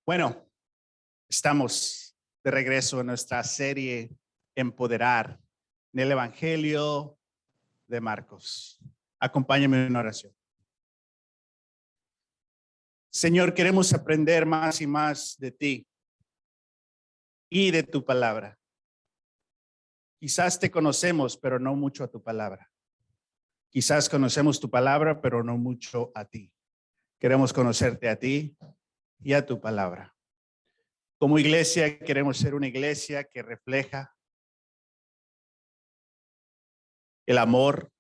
Bueno, estamos de regreso en nuestra serie Empoderar en el Evangelio de Marcos. Acompáñame en oración. Señor, queremos aprender más y más de ti y de tu palabra. Quizás te conocemos, pero no mucho a tu palabra. Quizás conocemos tu palabra, pero no mucho a ti. Queremos conocerte a ti y a tu palabra. Como iglesia, queremos ser una iglesia que refleja el amor,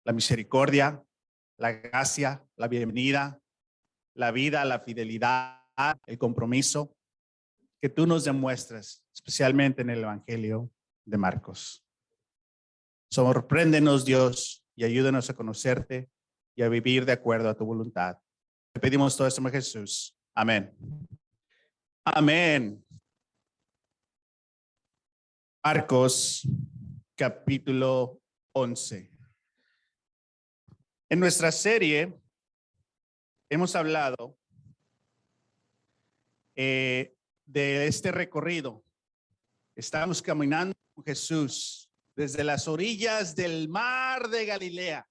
la misericordia, la gracia, la bienvenida, la vida, la fidelidad, el compromiso que tú nos demuestras, especialmente en el Evangelio de Marcos. Sorpréndenos, Dios, y ayúdanos a conocerte y a vivir de acuerdo a tu voluntad. Te pedimos todo esto en Jesús. Amén. Amén. Marcos, capítulo 11. En nuestra serie hemos hablado de este recorrido. Estamos caminando con Jesús desde las orillas del mar de Galilea.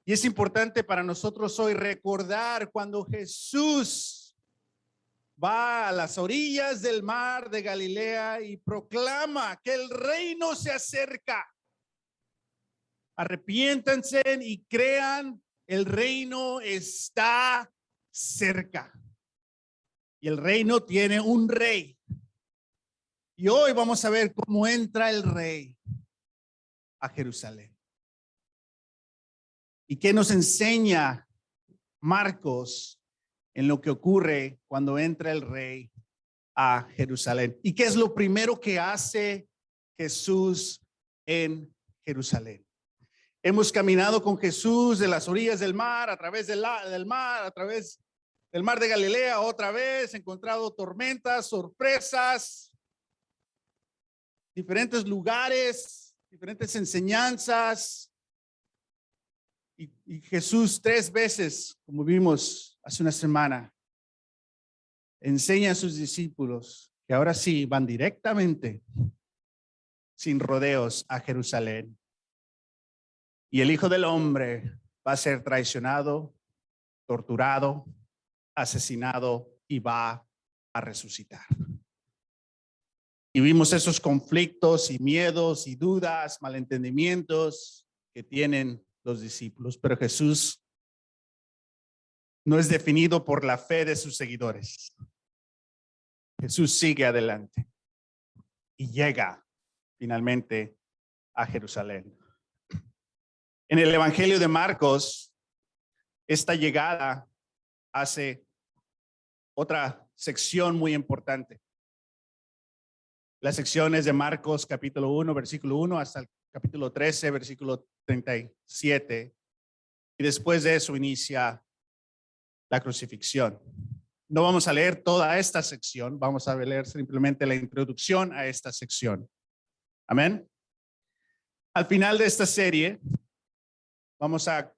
Y es importante para nosotros hoy recordar cuando Jesús va a las orillas del mar de Galilea y proclama que el reino se acerca. Arrepiéntanse y crean, el reino está cerca. Y el reino tiene un rey. Y hoy vamos a ver cómo entra el rey a Jerusalén. ¿Y qué nos enseña Marcos en lo que ocurre cuando entra el rey a Jerusalén? ¿Y qué es lo primero que hace Jesús en Jerusalén? Hemos caminado con Jesús de las orillas del mar, a través del mar, a través del mar de Galilea, otra vez, encontrado tormentas, sorpresas, diferentes lugares, diferentes enseñanzas. Y Jesús 3 veces, como vimos hace una semana, enseña a sus discípulos que ahora sí van directamente, sin rodeos, a Jerusalén. Y el Hijo del Hombre va a ser traicionado, torturado, asesinado y va a resucitar. Y vimos esos conflictos y miedos y dudas, malentendimientos que tienen los discípulos, pero Jesús no es definido por la fe de sus seguidores. Jesús sigue adelante y llega finalmente a Jerusalén. En el Evangelio de Marcos, esta llegada hace otra sección muy importante. Las secciones de Marcos capítulo 1, versículo 1 hasta el capítulo 13, versículo 37. Y después de eso inicia la crucifixión. No vamos a leer toda esta sección, vamos a leer simplemente la introducción a esta sección. Amén. Al final de esta serie, vamos a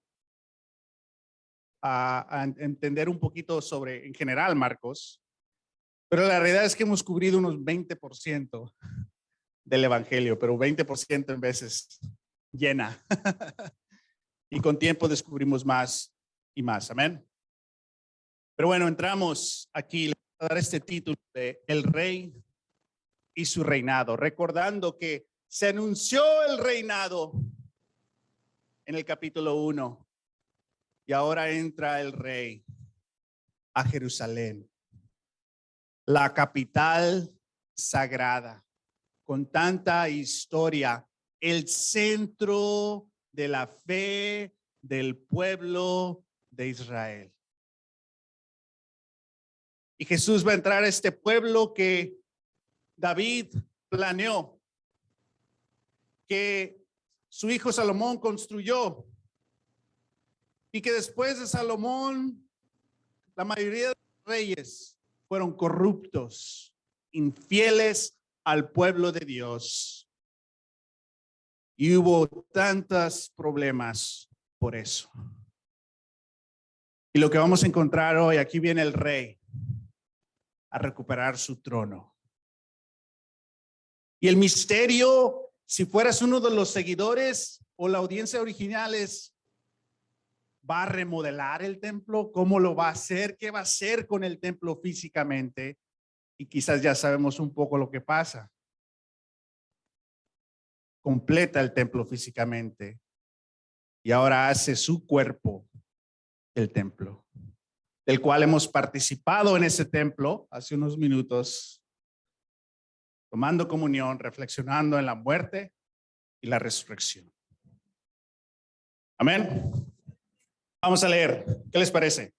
entender un poquito sobre, en general, Marcos, pero la realidad es que hemos cubrido unos 20% del Evangelio, pero 20% en veces llena. Y con tiempo descubrimos más y más. Amén. Pero bueno, entramos aquí, le voy a dar este título de El Rey y su reinado, recordando que se anunció el reinado en el capítulo 1 y ahora entra el rey a Jerusalén, la capital sagrada, con tanta historia, el centro de la fe del pueblo de Israel. Y Jesús va a entrar a este pueblo que David planeó, que su hijo Salomón construyó, y que después de Salomón, la mayoría de los reyes fueron corruptos, infieles al pueblo de Dios. Y hubo tantos problemas por eso. Y lo que vamos a encontrar hoy, aquí viene el rey a recuperar su trono. Y el misterio, si fueras uno de los seguidores o la audiencia original, es: ¿va a remodelar el templo? ¿Cómo lo va a hacer? ¿Qué va a hacer con el templo físicamente? Y quizás ya sabemos un poco lo que pasa. Completa el templo físicamente y ahora hace su cuerpo el templo, del cual hemos participado en ese templo hace unos minutos, tomando comunión, reflexionando en la muerte y la resurrección. Amén. Vamos a leer. ¿Qué les parece?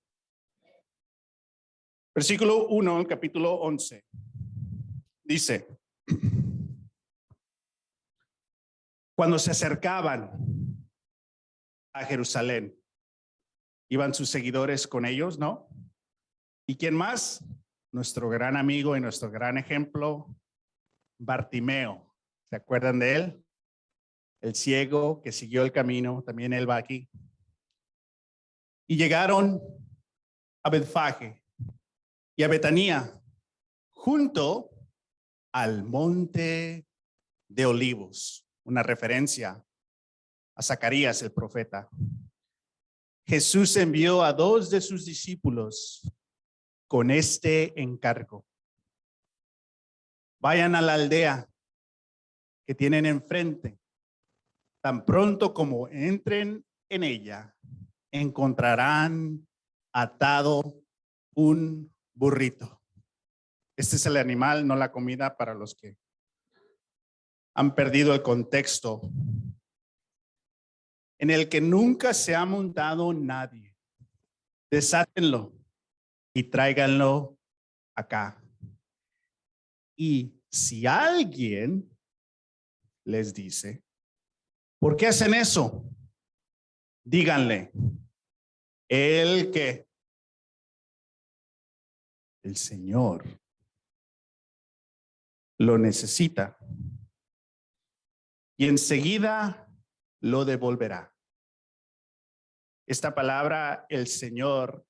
Versículo 1, capítulo 11. Dice: cuando se acercaban a Jerusalén, iban sus seguidores con ellos, ¿no? ¿Y quién más? Nuestro gran amigo y nuestro gran ejemplo, Bartimeo. ¿Se acuerdan de él? El ciego que siguió el camino, también él va aquí. Y llegaron a Betfage y a Betanía, junto al monte de Olivos, una referencia a Zacarías el profeta. Jesús envió a 2 de sus discípulos con este encargo: vayan a la aldea que tienen enfrente. Tan pronto como entren en ella, encontrarán atado un burrito. Este es el animal, no la comida, para los que han perdido el contexto, en el que nunca se ha montado nadie. Desátenlo y tráiganlo acá. Y si alguien les dice: ¿por qué hacen eso? Díganle: el Señor lo necesita y enseguida lo devolverá. Esta palabra, el Señor,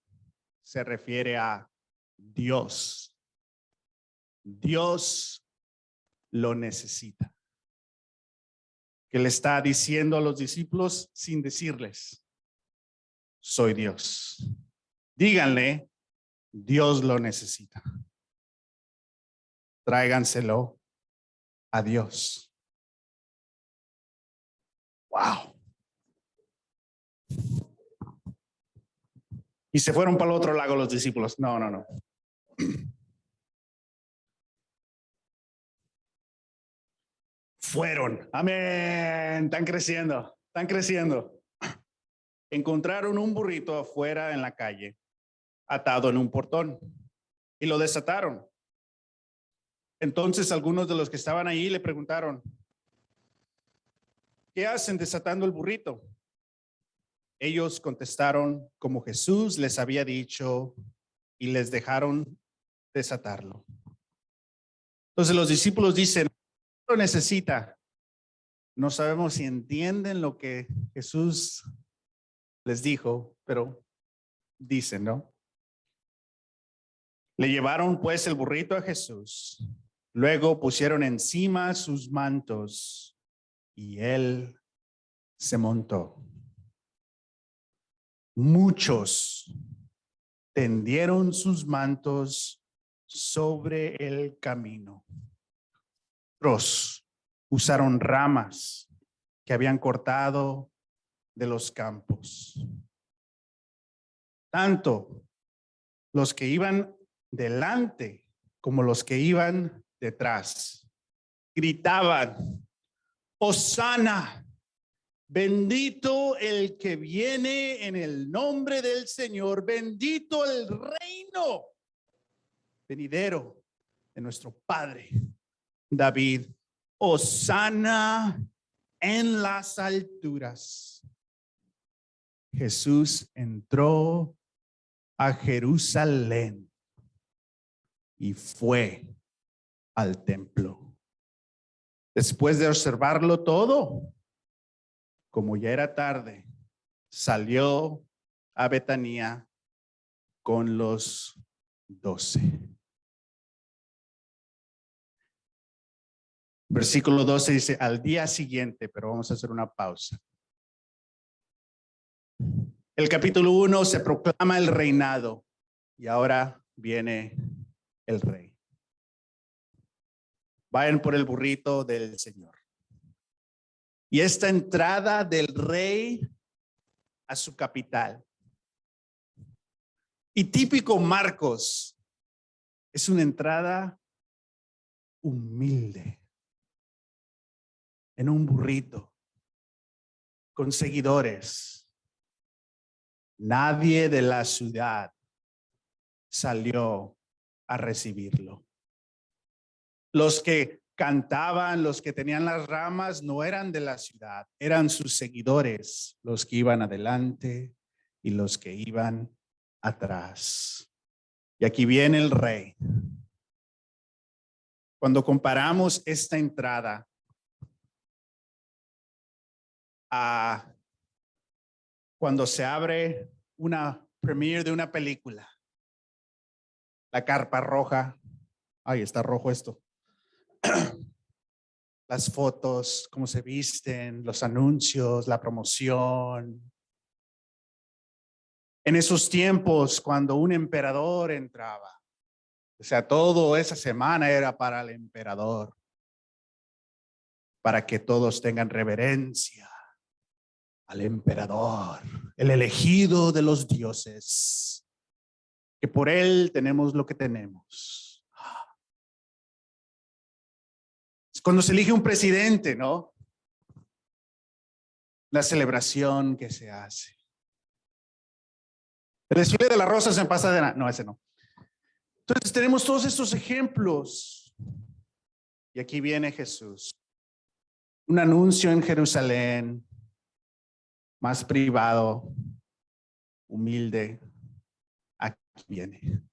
se refiere a Dios. Dios lo necesita. Que le está diciendo a los discípulos sin decirles: soy Dios. Díganle: Dios lo necesita. Tráiganselo a Dios. Wow. Y se fueron para el otro lado los discípulos. No. Fueron. Amén. Están creciendo. Encontraron un burrito afuera en la calle, atado en un portón, y lo desataron. Entonces algunos de los que estaban ahí le preguntaron: ¿qué hacen desatando el burrito? Ellos contestaron como Jesús les había dicho y les dejaron desatarlo. Entonces los discípulos dicen: lo necesita. No sabemos si entienden lo que Jesús les dijo, pero dicen, ¿no? Le llevaron pues el burrito a Jesús. Luego pusieron encima sus mantos y él se montó. Muchos tendieron sus mantos sobre el camino. Otros usaron ramas que habían cortado de los campos. Tanto los que iban delante como los que iban detrás gritaban: Hosana, bendito el que viene en el nombre del Señor, bendito el reino venidero de nuestro Padre David. Hosana en las alturas. Jesús entró a Jerusalén y fue al templo. Después de observarlo todo, como ya era tarde, salió a Betanía con los 12. Versículo 12 dice, al día siguiente, pero vamos a hacer una pausa. El capítulo 1 se proclama el reinado y ahora viene el rey. Vayan por el burrito del Señor. Y esta entrada del rey a su capital. Y típico Marcos, es una entrada humilde. En un burrito, con seguidores. Nadie de la ciudad salió a recibirlo. Los que cantaban, los que tenían las ramas, no eran de la ciudad, eran sus seguidores, los que iban adelante y los que iban atrás. Y aquí viene el rey. Cuando comparamos esta entrada a cuando se abre una premiere de una película, la carpa roja, ay, está rojo esto, las fotos, cómo se visten, los anuncios, la promoción. En esos tiempos, cuando un emperador entraba, o sea, toda esa semana era para el emperador, para que todos tengan reverencia al emperador, el elegido de los dioses, que por él tenemos lo que tenemos. Es cuando se elige un presidente, ¿no? La celebración que se hace. El desfile de las rosas en Pasadena, no, ese no. Entonces tenemos todos estos ejemplos. Y aquí viene Jesús. Un anuncio en Jerusalén, más privado, humilde. Aquí viene.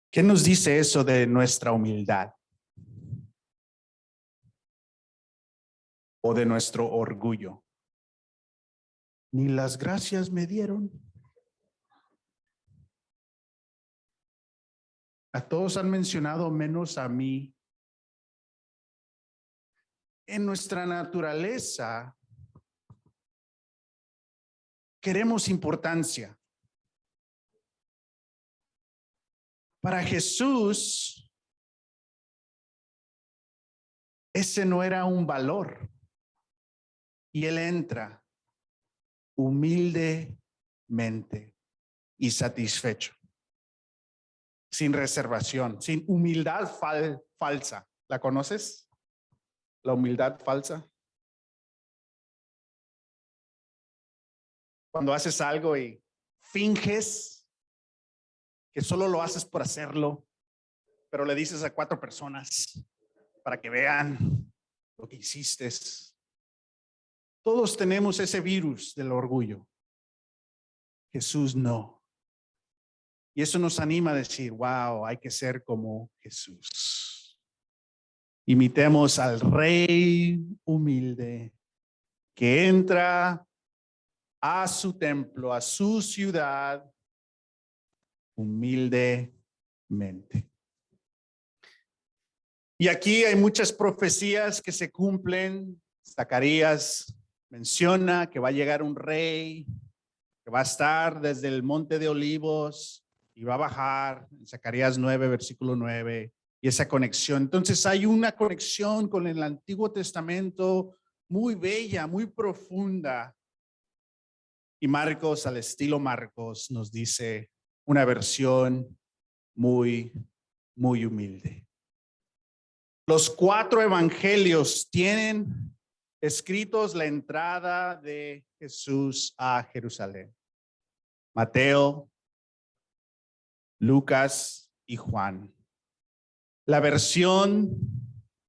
¿Qué nos dice eso de nuestra humildad? ¿O de nuestro orgullo? Ni las gracias me dieron. A todos han mencionado menos a mí. En nuestra naturaleza queremos importancia. Para Jesús, ese no era un valor. Y él entra humildemente y satisfecho. Sin reservación, sin humildad falsa. ¿La conoces? La humildad falsa. Cuando haces algo y finges que solo lo haces por hacerlo, pero le dices a 4 personas para que vean lo que hiciste. Todos tenemos ese virus del orgullo. Jesús no. Y eso nos anima a decir, wow, hay que ser como Jesús. Imitemos al Rey humilde que entra a su templo, a su ciudad, humildemente. Y aquí hay muchas profecías que se cumplen. Zacarías menciona que va a llegar un rey, que va a estar desde el Monte de Olivos y va a bajar en Zacarías 9, versículo 9, y esa conexión. Entonces hay una conexión con el Antiguo Testamento muy bella, muy profunda. Y Marcos, al estilo Marcos, nos dice una versión muy humilde. Los 4 evangelios tienen escritos la entrada de Jesús a Jerusalén. Mateo, Lucas y Juan. La versión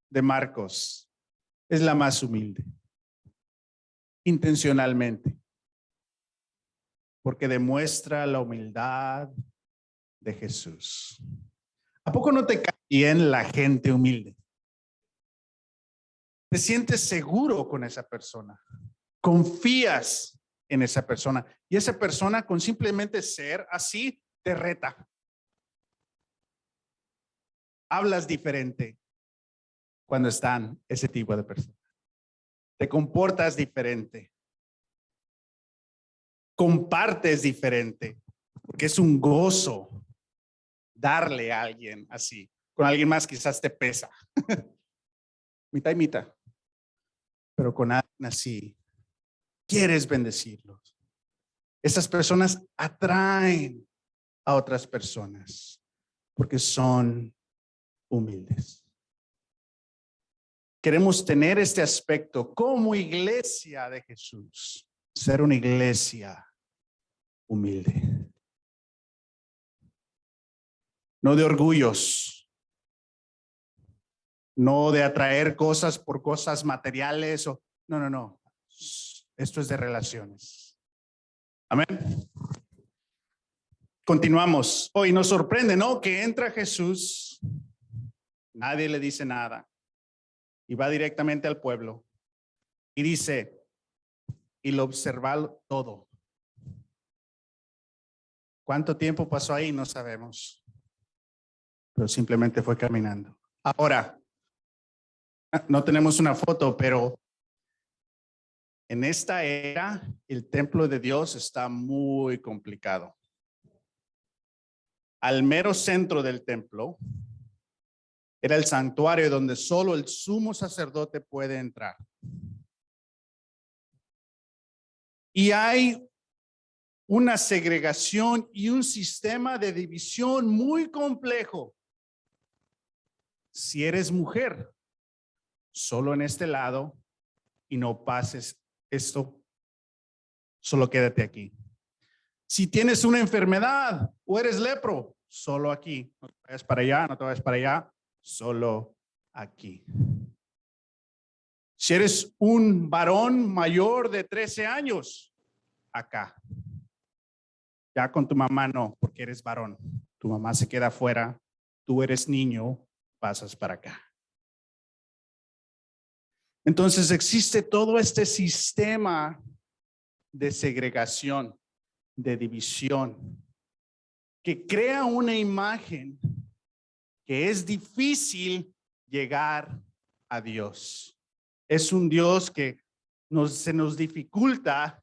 de Marcos es la más humilde, intencionalmente, porque demuestra la humildad de Jesús. ¿A poco no te cae bien la gente humilde? ¿Te sientes seguro con esa persona? ¿Confías en esa persona. Y esa persona con simplemente ser así, te reta. Hablas diferente cuando están ese tipo de personas. Te comportas diferente. Compartes diferente. Porque es un gozo darle a alguien así. Con alguien más quizás te pesa. Mitad y mitad. Pero con alguien así, quieres bendecirlos. Esas personas atraen a otras personas porque son humildes. Queremos tener este aspecto como iglesia de Jesús, ser una iglesia humilde. No de orgullos, no de atraer cosas por cosas materiales. No. Esto es de relaciones. Amén. Continuamos. Hoy nos sorprende, ¿no? Que entra Jesús, nadie le dice nada y va directamente al pueblo y dice, y lo observa todo. ¿Cuánto tiempo pasó ahí? No sabemos, pero simplemente fue caminando. Ahora, no tenemos una foto, pero en esta era el templo de Dios está muy complicado. Al mero centro del templo era el santuario donde solo el sumo sacerdote puede entrar. Y hay una segregación y un sistema de división muy complejo. Si eres mujer, solo en este lado y no pases esto, solo quédate aquí. Si tienes una enfermedad o eres lepro, solo aquí. No te vayas para allá, no te vayas para allá, solo aquí. Si eres un varón mayor de 13 años, acá. Ya con tu mamá no, porque eres varón. Tu mamá se queda afuera, tú eres niño, pasas para acá. Entonces existe todo este sistema de segregación, de división, que crea una imagen que es difícil llegar a Dios. Es un Dios que se nos dificulta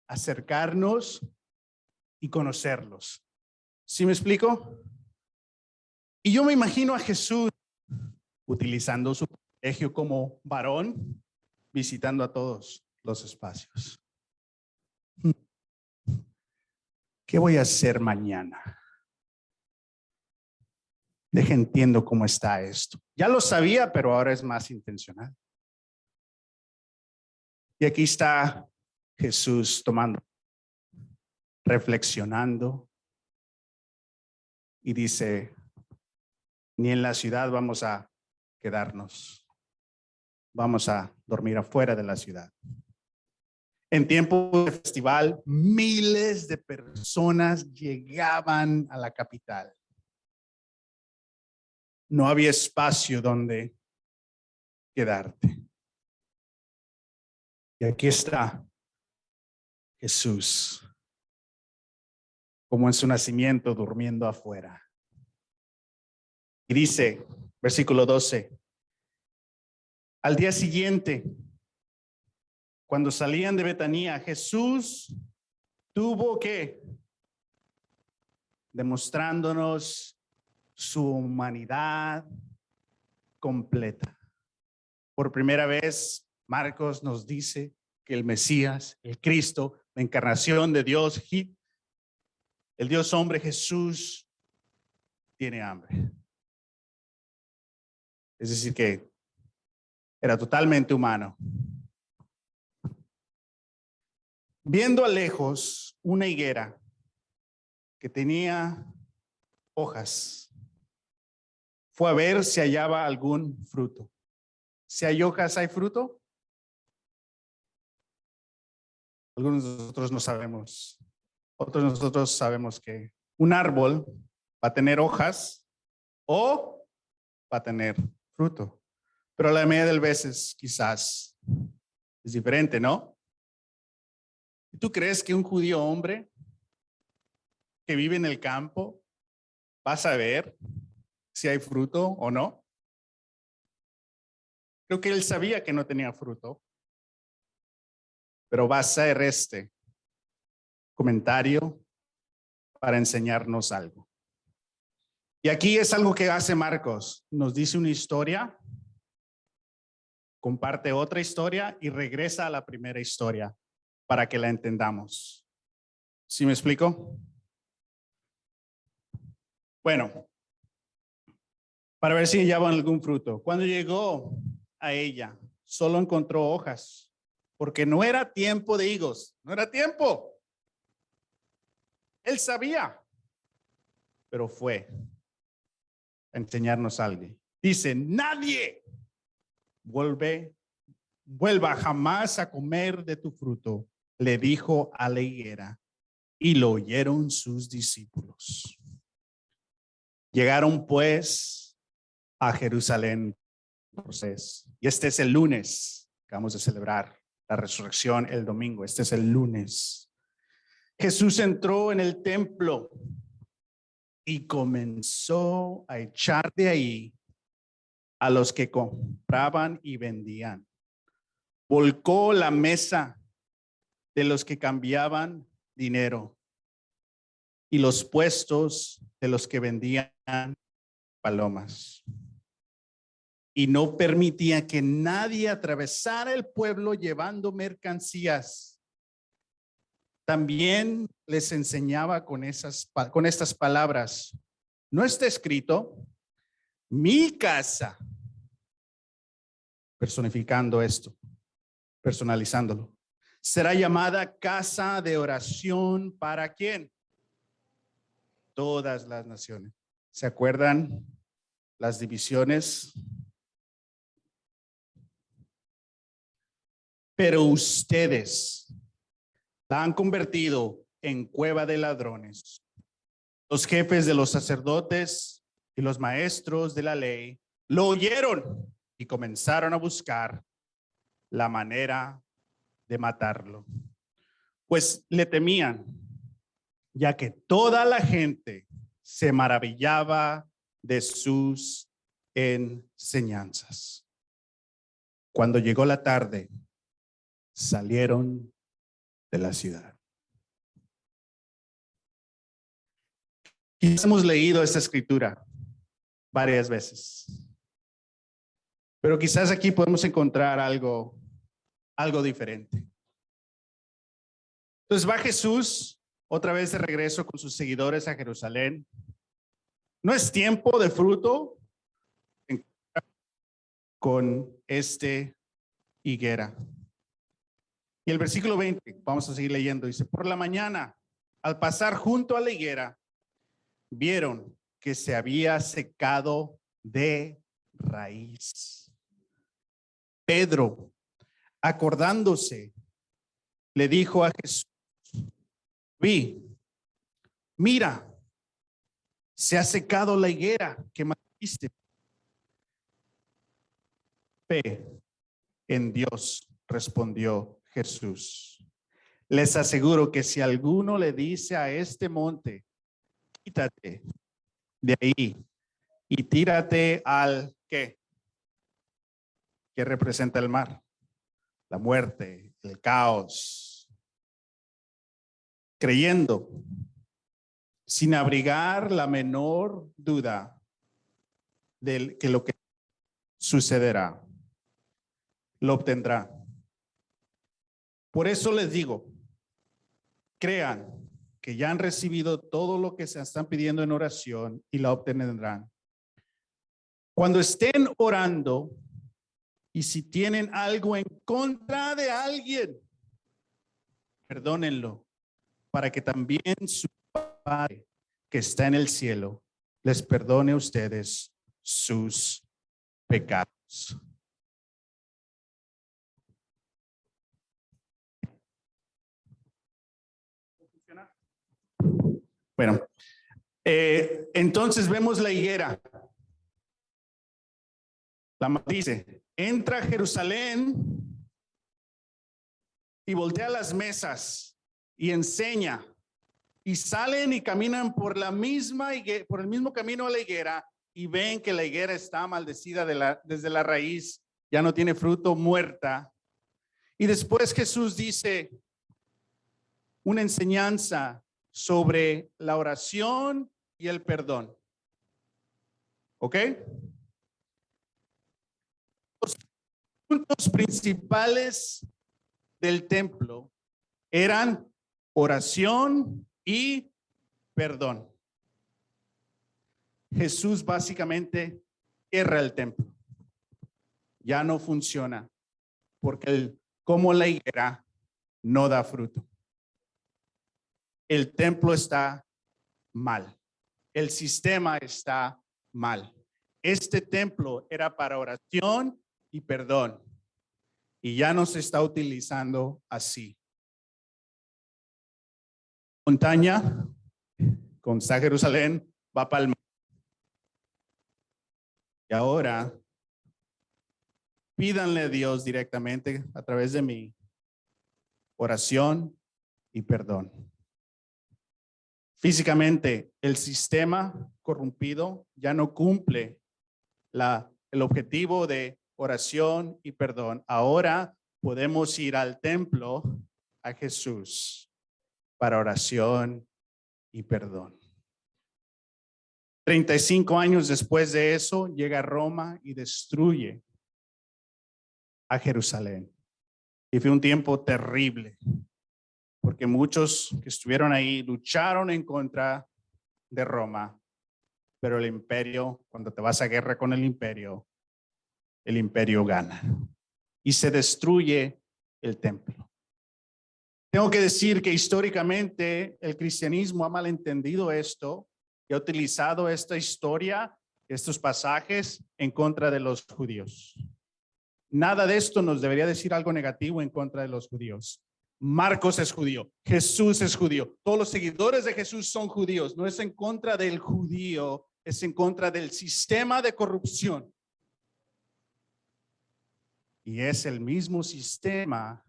acercarnos y conocerlos. ¿Sí me explico? Y yo me imagino a Jesús utilizando su privilegio como varón, visitando a todos los espacios. ¿Qué voy a hacer mañana? Deje entiendo cómo está esto. Ya lo sabía, pero ahora es más intencional. Y aquí está Jesús tomando, reflexionando y dice, ni en la ciudad vamos a quedarnos. Vamos a dormir afuera de la ciudad. En tiempo de festival, miles de personas llegaban a la capital. No había espacio donde quedarte. Y aquí está Jesús, como en su nacimiento, durmiendo afuera. Y dice, versículo 12, al día siguiente, cuando salían de Betanía, Jesús tuvo que, demostrándonos su humanidad completa. Por primera vez, Marcos nos dice que el Mesías, el Cristo, la encarnación de Dios, el Dios hombre Jesús, tiene hambre. Es decir, que era totalmente humano. Viendo a lejos una higuera que tenía hojas, fue a ver si hallaba algún fruto. Si hay hojas, ¿hay fruto? Algunos de nosotros no sabemos. Otros de nosotros sabemos que un árbol va a tener hojas o va a tener fruto. Pero la mayoría de las veces quizás es diferente, ¿no? ¿Tú crees que un judío hombre que vive en el campo va a saber si hay fruto o no? Creo que él sabía que no tenía fruto, pero va a ser este comentario para enseñarnos algo. Y aquí es algo que hace Marcos. Nos dice una historia, comparte otra historia y regresa a la primera historia para que la entendamos. ¿Sí me explico? Bueno, para ver si hallaban algún fruto. Cuando llegó a ella, solo encontró hojas, porque no era tiempo de higos, no era tiempo. Él sabía, pero fue a enseñarnos algo. Dice, nadie vuelva jamás a comer de tu fruto, le dijo a la higuera, y lo oyeron sus discípulos. Llegaron pues a Jerusalén, y este es el lunes que vamos a celebrar la resurrección el domingo. Este es el lunes. Jesús entró en el templo y comenzó a echar de ahí a los que compraban y vendían. Volcó la mesa de los que cambiaban dinero y los puestos de los que vendían palomas. Y no permitía que nadie atravesara el pueblo llevando mercancías. También les enseñaba con estas palabras. No está escrito, mi casa, personificando esto, personalizándolo, será llamada casa de oración para ¿quién? Todas las naciones. ¿Se acuerdan las divisiones? Pero ustedes la han convertido en cueva de ladrones. Los jefes de los sacerdotes y los maestros de la ley lo oyeron y comenzaron a buscar la manera de matarlo, pues le temían, ya que toda la gente se maravillaba de sus enseñanzas. Cuando llegó la tarde, salieron de la ciudad. Quizás hemos leído esta escritura varias veces, pero quizás aquí podemos encontrar algo diferente. Entonces va Jesús otra vez de regreso con sus seguidores a Jerusalén. No es tiempo de fruto con higuera. Y el versículo 20, vamos a seguir leyendo, dice, por la mañana, al pasar junto a la higuera, vieron que se había secado de raíz. Pedro, acordándose, le dijo a Jesús, mira, se ha secado la higuera que mataste. Fe en Dios, respondió Jesús. Les aseguro que si alguno le dice a este monte, quítate de ahí y tírate al ¿qué? ¿Qué representa el mar? La muerte, el caos. Creyendo, sin abrigar la menor duda de que lo que sucederá, lo obtendrá. Por eso les digo, crean que ya han recibido todo lo que se están pidiendo en oración y la obtendrán. Cuando estén orando y si tienen algo en contra de alguien, perdónenlo, para que también su Padre que está en el cielo les perdone a ustedes sus pecados. Bueno, entonces vemos la higuera. La dice, entra a Jerusalén y voltea las mesas y enseña. Y salen y caminan por el mismo camino a la higuera y ven que la higuera está maldecida desde la raíz, ya no tiene fruto, muerta. Y después Jesús dice una enseñanza sobre la oración y el perdón. ¿Ok? Los puntos principales del templo eran oración y perdón. Jesús básicamente cierra el templo. Ya no funciona porque como la higuera no da fruto. El templo está mal. El sistema está mal. Este templo era para oración y perdón y ya no se está utilizando así. Montaña con San Jerusalén va para el mar. Y ahora pídanle a Dios directamente a través de mí oración y perdón. Físicamente, el sistema corrompido ya no cumple el objetivo de oración y perdón. Ahora podemos ir al templo, a Jesús, para oración y perdón. 35 años después de eso, llega a Roma y destruye a Jerusalén. Y fue un tiempo terrible, porque muchos que estuvieron ahí lucharon en contra de Roma, pero el imperio, cuando te vas a guerra con el imperio gana y se destruye el templo. Tengo que decir que históricamente el cristianismo ha malentendido esto y ha utilizado esta historia, estos pasajes en contra de los judíos. Nada de esto nos debería decir algo negativo en contra de los judíos. Marcos es judío, Jesús es judío, todos los seguidores de Jesús son judíos. No es en contra del judío, es en contra del sistema de corrupción. Y es el mismo sistema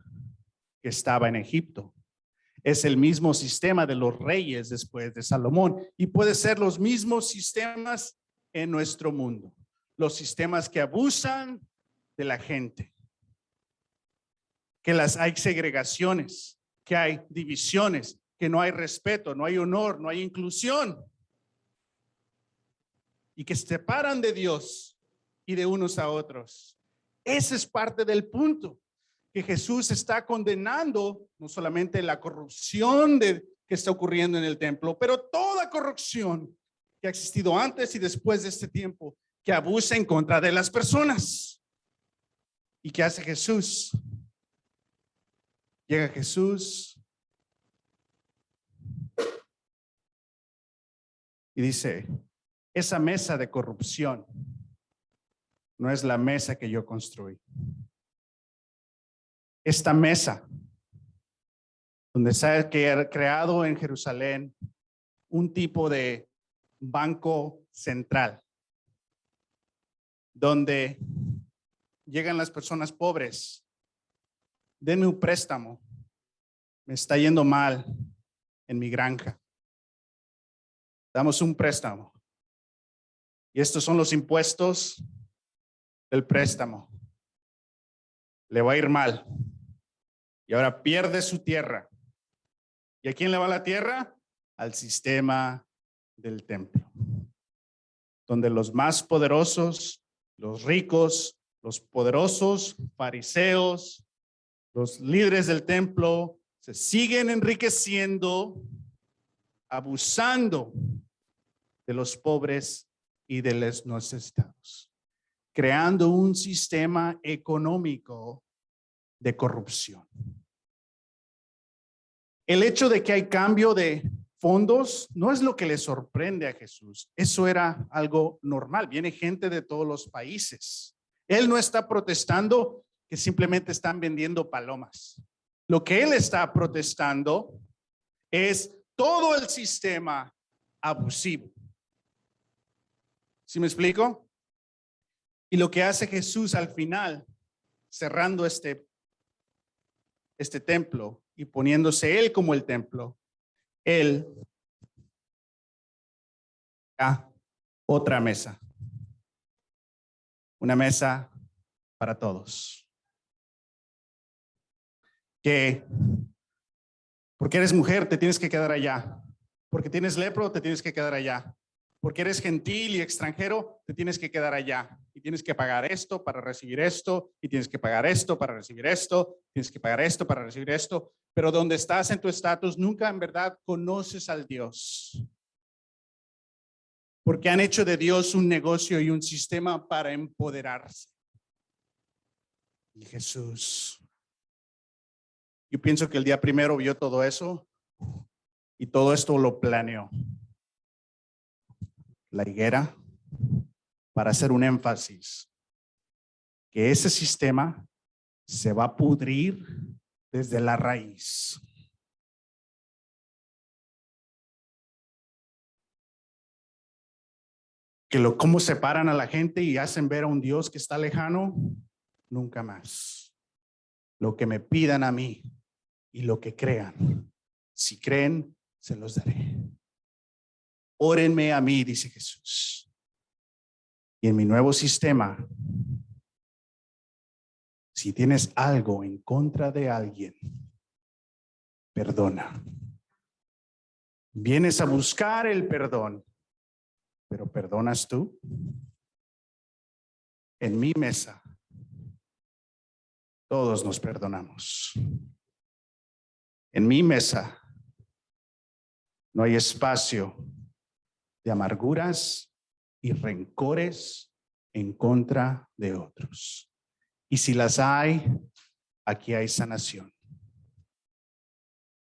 que estaba en Egipto. Es el mismo sistema de los reyes después de Salomón. Y puede ser los mismos sistemas en nuestro mundo. Los sistemas que abusan de la gente. Que hay segregaciones, que hay divisiones, que no hay respeto, no hay honor, no hay inclusión. Y que se separan de Dios y de unos a otros. Ese es parte del punto, que Jesús está condenando no solamente la corrupción que está ocurriendo en el templo, pero toda corrupción que ha existido antes y después de este tiempo, que abusa en contra de las personas. ¿Y qué hace Jesús? Llega Jesús y dice, esa mesa de corrupción no es la mesa que yo construí. Esta mesa, donde se ha creado en Jerusalén un tipo de banco central, donde llegan las personas pobres, denme un préstamo, me está yendo mal en mi granja, damos un préstamo. Y estos son los impuestos del préstamo. Le va a ir mal. Y ahora pierde su tierra. ¿Y a quién le va la tierra? Al sistema del templo. Donde los más poderosos, los ricos, los poderosos, fariseos, los líderes del templo, se siguen enriqueciendo, abusando de los pobres y de los necesitados, creando un sistema económico de corrupción. El hecho de que hay cambio de fondos no es lo que le sorprende a Jesús. Eso era algo normal. Viene gente de todos los países. Él no está protestando que simplemente están vendiendo palomas. Lo que él está protestando es todo el sistema abusivo. ¿Sí me explico? Y lo que hace Jesús al final, cerrando este templo y poniéndose él como el templo, él a otra mesa. Una mesa para todos. Que porque eres mujer te tienes que quedar allá. Porque tienes lepro te tienes que quedar allá. Porque eres gentil y extranjero te tienes que quedar allá. Y tienes que pagar esto para recibir esto. Y tienes que pagar esto para recibir esto. Tienes que pagar esto para recibir esto. Pero donde estás en tu estatus nunca en verdad conoces al Dios. Porque han hecho de Dios un negocio y un sistema para empoderarse. Y Jesús, yo pienso que el día primero vio todo eso y todo esto lo planeó. La higuera, para hacer un énfasis, que ese sistema se va a pudrir desde la raíz. Cómo separan a la gente y hacen ver a un Dios que está lejano, nunca más. Lo que me pidan a mí y lo que crean, si creen, se los daré. Órenme a mí, dice Jesús. Y en mi nuevo sistema, si tienes algo en contra de alguien, perdona. Vienes a buscar el perdón, pero ¿perdonas tú? En mi mesa, todos nos perdonamos. En mi mesa no hay espacio de amarguras y rencores en contra de otros. Y si las hay, aquí hay sanación.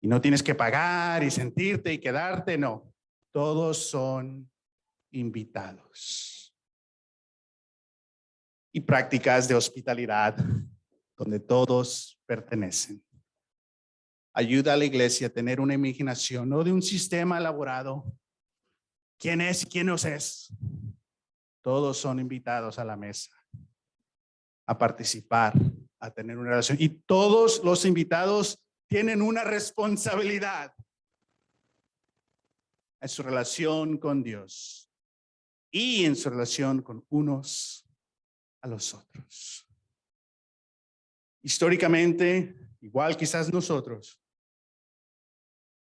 Y no tienes que pagar y sentirte y quedarte, no. Todos son invitados. Y prácticas de hospitalidad donde todos pertenecen. Ayuda a la iglesia a tener una imaginación, no de un sistema elaborado. ¿Quién es y quién no es? Todos son invitados a la mesa, a participar, a tener una relación. Y todos los invitados tienen una responsabilidad en su relación con Dios y en su relación con unos a los otros. Históricamente, igual quizás nosotros,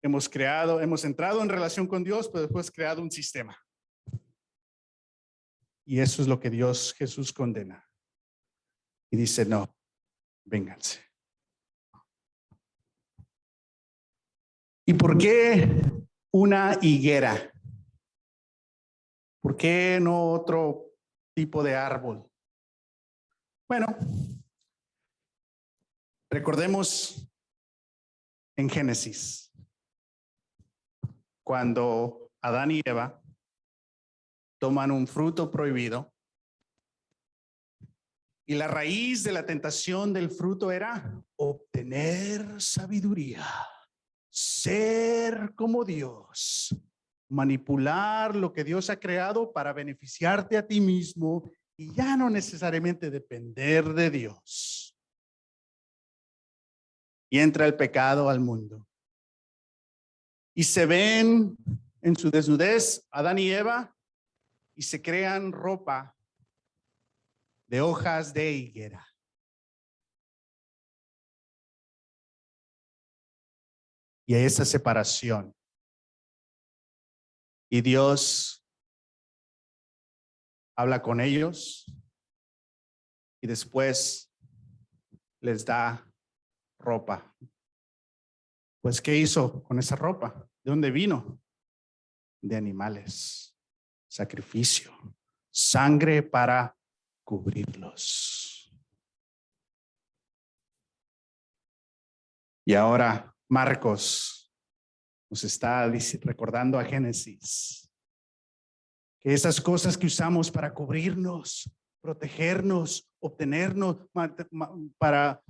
hemos entrado en relación con Dios, pero después creado un sistema. Y eso es lo que Jesús condena. Y dice, no, vénganse. ¿Y por qué una higuera? ¿Por qué no otro tipo de árbol? Bueno, recordemos en Génesis, cuando Adán y Eva toman un fruto prohibido y la raíz de la tentación del fruto era obtener sabiduría, ser como Dios, manipular lo que Dios ha creado para beneficiarte a ti mismo y ya no necesariamente depender de Dios. Y entra el pecado al mundo. Y se ven en su desnudez Adán y Eva y se crean ropa de hojas de higuera. Y hay esa separación. Y Dios habla con ellos y después les da ropa. Pues, ¿qué hizo con esa ropa? ¿De dónde vino? De animales. Sacrificio. Sangre para cubrirlos. Y ahora Marcos nos está recordando a Génesis. Que esas cosas que usamos para cubrirnos, protegernos, obtenernos, para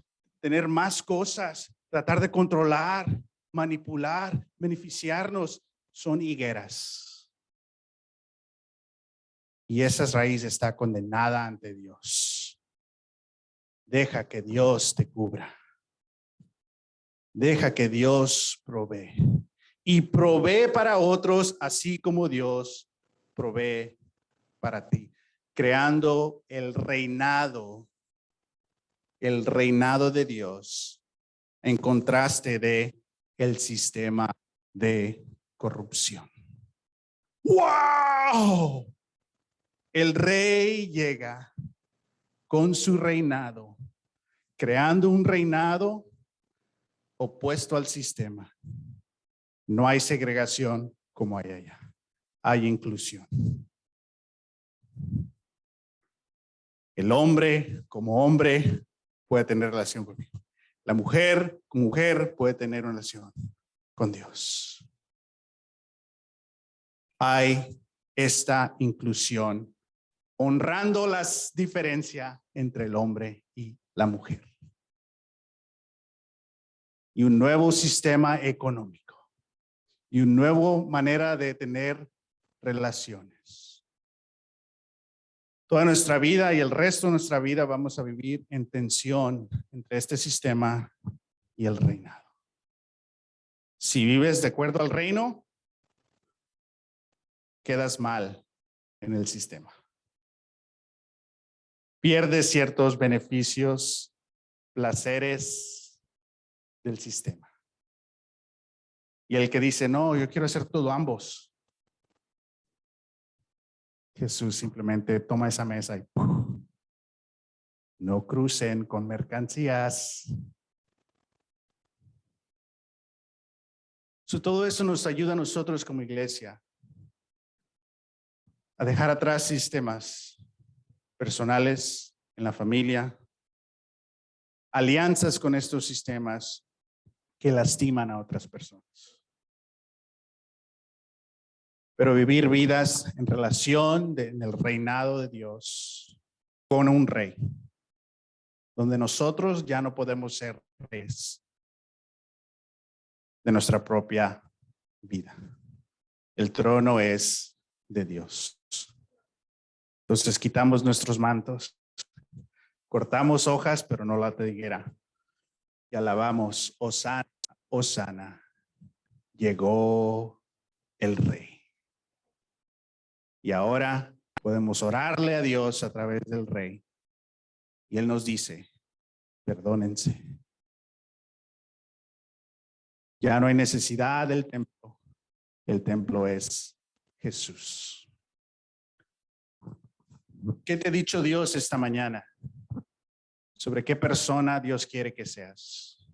tener más cosas, tratar de controlar, manipular, beneficiarnos, son higueras. Y esa raíz está condenada ante Dios. Deja que Dios te cubra. Deja que Dios provee. Y provee para otros, así como Dios provee para ti. Creando el reinado de Dios en contraste de el sistema de corrupción. ¡Wow! El rey llega con su reinado, creando un reinado opuesto al sistema. No hay segregación como hay allá. Hay inclusión. El hombre como hombre puede tener relación conmigo. La mujer como mujer puede tener una relación con Dios. Hay esta inclusión, honrando las diferencias entre el hombre y la mujer. Y un nuevo sistema económico. Y una nueva manera de tener relaciones. Toda nuestra vida y el resto de nuestra vida vamos a vivir en tensión entre este sistema y el reinado. Si vives de acuerdo al reino, quedas mal en el sistema. Pierdes ciertos beneficios, placeres del sistema. Y el que dice, no, yo quiero hacer todo ambos. Jesús simplemente toma esa mesa y ¡puf! No crucen con mercancías. Todo eso nos ayuda a nosotros como iglesia a dejar atrás sistemas personales en la familia, alianzas con estos sistemas que lastiman a otras personas. Pero vivir vidas en relación en el reinado de Dios con un rey, donde nosotros ya no podemos ser reyes de nuestra propia vida. El trono es de Dios. Entonces quitamos nuestros mantos, cortamos hojas, pero no la higuera, y alabamos, Hosana, Hosana, llegó el rey. Y ahora podemos orarle a Dios a través del rey. Y él nos dice, perdónense. Ya no hay necesidad del templo. El templo es Jesús. ¿Qué te ha dicho Dios esta mañana? ¿Sobre qué persona Dios quiere que seas?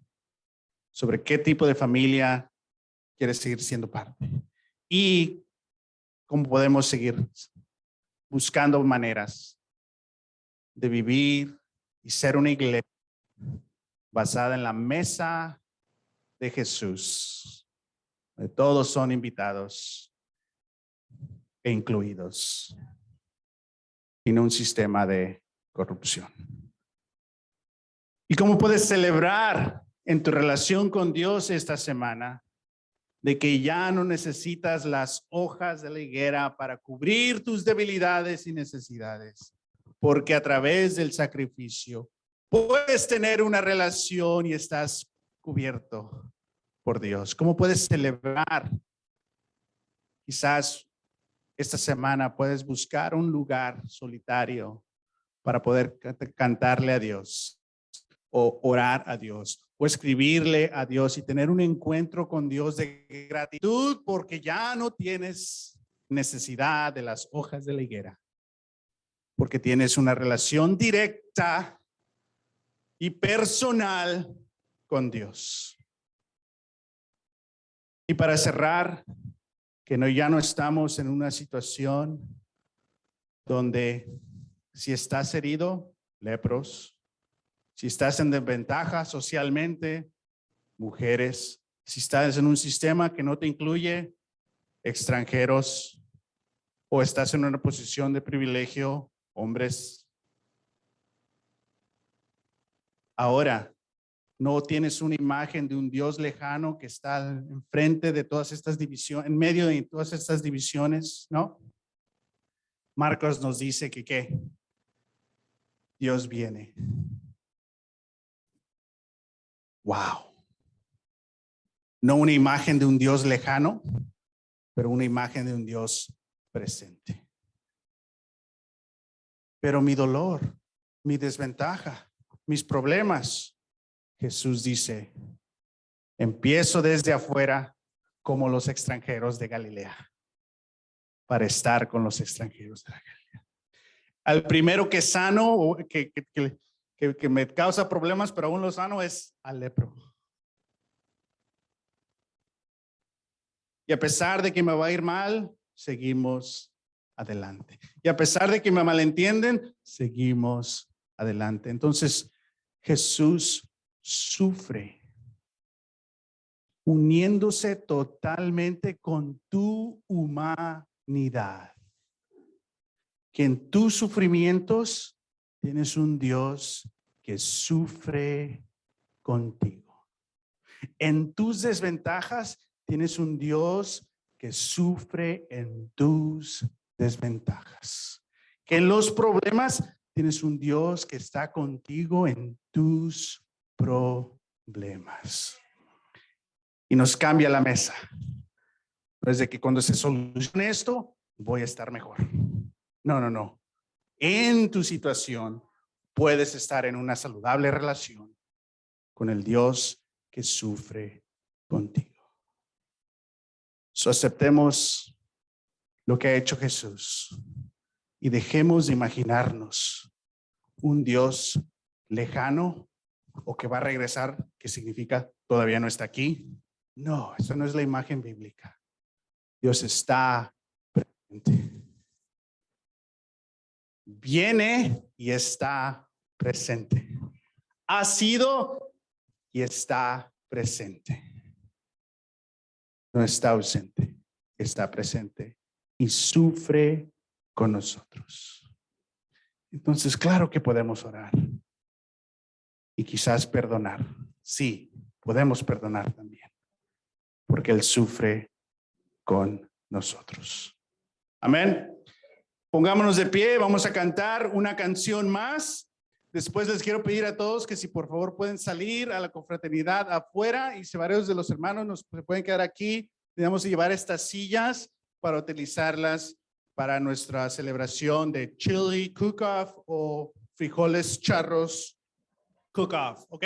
¿Sobre qué tipo de familia quieres seguir siendo parte? Y cómo podemos seguir buscando maneras de vivir y ser una iglesia basada en la mesa de Jesús. Todos son invitados e incluidos en un sistema de corrupción. ¿Y cómo puedes celebrar en tu relación con Dios esta semana de que ya no necesitas las hojas de la higuera para cubrir tus debilidades y necesidades? Porque a través del sacrificio puedes tener una relación y estás cubierto por Dios. ¿Cómo puedes celebrar? Quizás esta semana puedes buscar un lugar solitario para poder cantarle a Dios o orar a Dios o escribirle a Dios y tener un encuentro con Dios de gratitud porque ya no tienes necesidad de las hojas de la higuera, porque tienes una relación directa y personal con Dios. Y para cerrar, que ya no estamos en una situación donde si estás herido, lepros, si estás en desventaja socialmente, mujeres, si estás en un sistema que no te incluye, extranjeros, o estás en una posición de privilegio, hombres. Ahora, no tienes una imagen de un Dios lejano que está enfrente de todas estas divisiones, en medio de todas estas divisiones, ¿no? Marcos nos dice que ¿qué? Dios viene. Wow. No una imagen de un Dios lejano, pero una imagen de un Dios presente. Pero mi dolor, mi desventaja, mis problemas, Jesús dice, empiezo desde afuera como los extranjeros de Galilea, para estar con los extranjeros de Galilea. Al primero que sano, que me causa problemas, pero aún lo sano, es al lepro. Y a pesar de que me va a ir mal, seguimos adelante. Y a pesar de que me malentienden, seguimos adelante. Entonces, Jesús sufre, uniéndose totalmente con tu humanidad. Que en tus sufrimientos tienes un Dios que sufre contigo. En tus desventajas tienes un Dios que sufre en tus desventajas. Que en los problemas tienes un Dios que está contigo en tus problemas. Y nos cambia la mesa. No es de que cuando se solucione esto, voy a estar mejor. No. En tu situación puedes estar en una saludable relación con el Dios que sufre contigo. Aceptemos lo que ha hecho Jesús y dejemos de imaginarnos un Dios lejano o que va a regresar, que significa todavía no está aquí. No, esa no es la imagen bíblica. Dios está presente. Viene y está presente. Ha sido y está presente. No está ausente, está presente y sufre con nosotros. Entonces, claro que podemos orar y quizás perdonar. Sí, podemos perdonar también, porque Él sufre con nosotros. Amén. Pongámonos de pie, vamos a cantar una canción más. Después les quiero pedir a todos que si por favor pueden salir a la confraternidad afuera y si varios de los hermanos se pueden quedar aquí, tenemos que llevar estas sillas para utilizarlas para nuestra celebración de chili cook-off o frijoles charros cook-off, ¿ok?